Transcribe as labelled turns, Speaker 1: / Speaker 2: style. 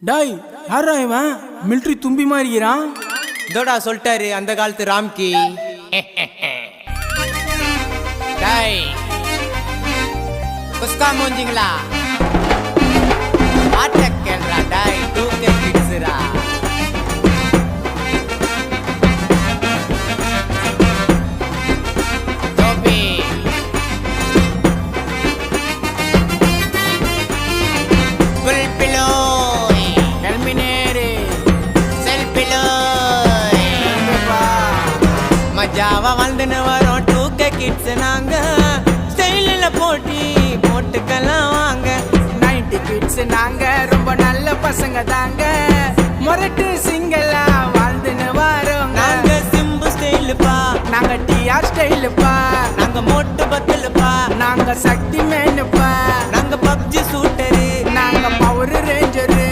Speaker 1: டாய் யாரா இவன் மிலிட்ரி தும்பி மாறிக்கிறான்.
Speaker 2: இதோடா சொல்லிட்டாரு அந்த காலத்து ராம்கி. டாய் குஸ்கா மூஞ்சிங்களா ஆட்ட கேள்றா டாய் தூக்க கிட்ஸ்ரா. டோபி புல் பிலோய்
Speaker 1: கல்மினேரே
Speaker 2: செல்பிலோய் மஜாவா வாழ்ந்துன்னு வரோம் டூக்க கிட்ஸ் நாங்க. ஸ்டைலில் போட்டுக்கலாம் வாங்க.
Speaker 1: 90 கிட்ஸ் நாங்க ரொம்ப நல்ல பசங்க தாங்க. மொரட்டு சிங்கலா வாழ்ந்துன்னு வரோங்க.
Speaker 2: நாங்க சிம்பு ஸ்டைலுப்பா,
Speaker 1: நாங்க டிஆர் ஸ்டைலுப்பா,
Speaker 2: நாங்க மோட்டு பத்தலுப்பா,
Speaker 1: நாங்க சக்தி